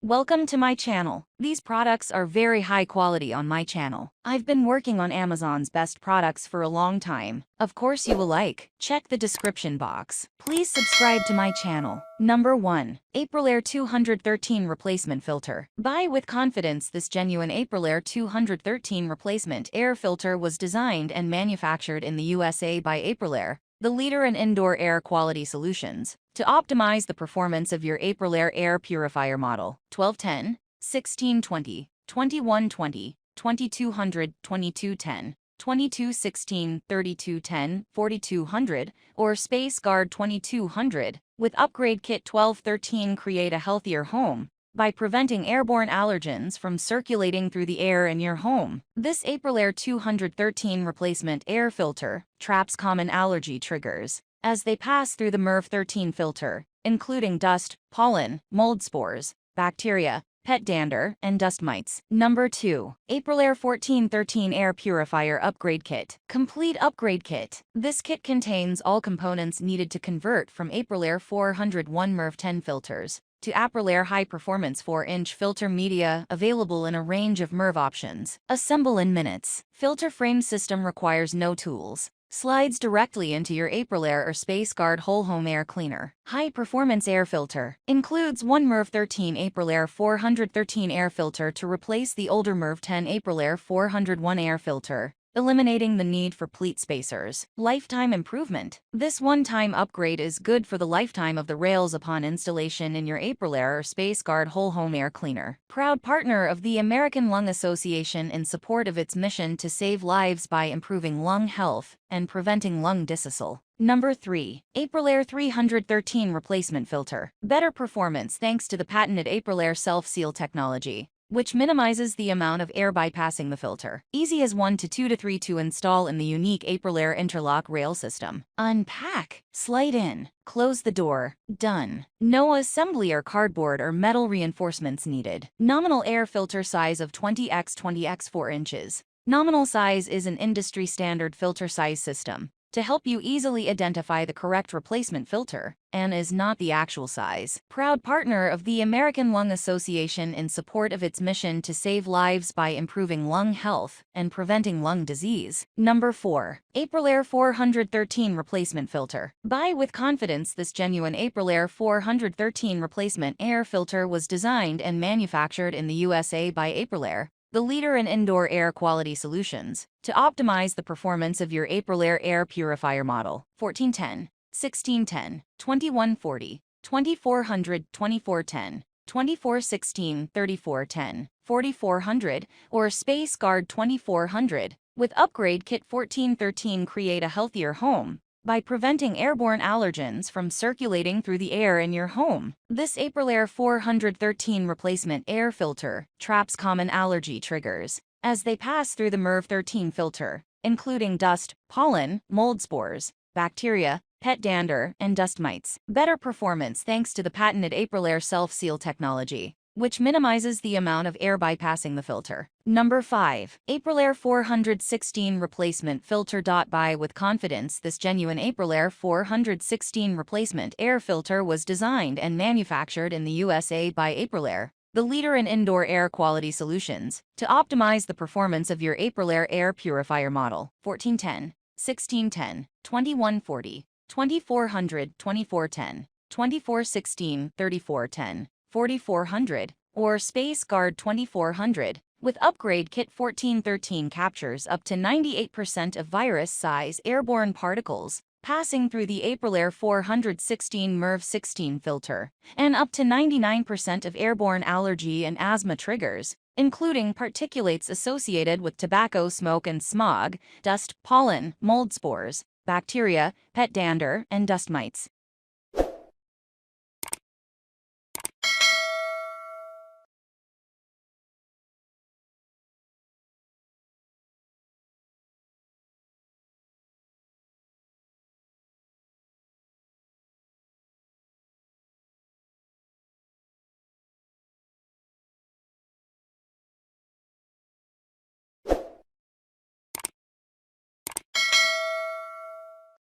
Welcome to my channel. These products are very high quality on my channel. I've been working on Amazon's best products for a long time. Of course you will like. Check the description box. Please subscribe to my channel. Number 1. AprilAire 213 Replacement Filter. Buy with confidence. This genuine AprilAire 213 replacement air filter was designed and manufactured in the USA by AprilAire, the leader in indoor air quality solutions, to optimize the performance of your AprilAire air purifier model 1210, 1620, 2120, 2200, 2210, 2216, 3210, 4200, or SpaceGuard 2200, with Upgrade Kit 1213. Create a healthier home by preventing airborne allergens from circulating through the air in your home. This AprilAire 213 replacement air filter traps common allergy triggers as they pass through the MERV13 filter, including dust, pollen, mold spores, bacteria, pet dander, and dust mites. Number 2. AprilAire 1413 Air Purifier Upgrade Kit. Complete Upgrade Kit. This kit contains all components needed to convert from AprilAire 401 MERV10 filters to AprilAire high-performance 4-inch filter media, available in a range of MERV options. Assemble in minutes. Filter frame system requires no tools. Slides directly into your AprilAire or SpaceGuard whole home air cleaner. High-performance air filter. Includes one MERV13 AprilAire 413 air filter to replace the older MERV10 AprilAire 401 air filter, eliminating the need for pleat spacers. Lifetime improvement. This one-time upgrade is good for the lifetime of the rails upon installation in your AprilAire or SpaceGuard whole home air cleaner. Proud partner of the American Lung Association in support of its mission to save lives by improving lung health and preventing lung disseal. Number 3. AprilAire 313 Replacement Filter. Better performance thanks to the patented AprilAire self-seal technology, which minimizes the amount of air bypassing the filter. Easy as 1 to 2 to 3 to install in the unique AprilAire interlock rail system. Unpack, slide in, close the door, done. No assembly or cardboard or metal reinforcements needed. Nominal air filter size of 20x 20x 4 inches. Nominal size is an industry standard filter size system to help you easily identify the correct replacement filter, and is not the actual size. Proud partner of the American Lung Association in support of its mission to save lives by improving lung health and preventing lung disease. Number 4. AprilAire 413 Replacement Filter. Buy with confidence. This genuine AprilAire 413 replacement air filter was designed and manufactured in the USA by AprilAire, the leader in indoor air quality solutions, to optimize the performance of your AprilAire air purifier model 1410, 1610, 2140, 2400, 2410, 2416, 3410, 4400, or SpaceGuard 2400, with Upgrade Kit 1413. Create a healthier home by preventing airborne allergens from circulating through the air in your home. This AprilAire 413 replacement air filter traps common allergy triggers as they pass through the MERV13 filter, including dust, pollen, mold spores, bacteria, pet dander, and dust mites. Better performance thanks to the patented AprilAire self-seal technology, which minimizes the amount of air bypassing the filter. Number 5. AprilAire 416 Replacement Filter. Buy with confidence. This genuine AprilAire 416 replacement air filter was designed and manufactured in the USA by AprilAire, the leader in indoor air quality solutions, to optimize the performance of your AprilAire air purifier model 1410, 1610, 2140, 2400, 2410, 2416, 3410, 4400, or SpaceGuard 2400, with Upgrade Kit 1413. Captures up to 98% of virus-size airborne particles passing through the AprilAire 416 MERV16 filter, and up to 99% of airborne allergy and asthma triggers, including particulates associated with tobacco smoke and smog, dust, pollen, mold spores, bacteria, pet dander, and dust mites.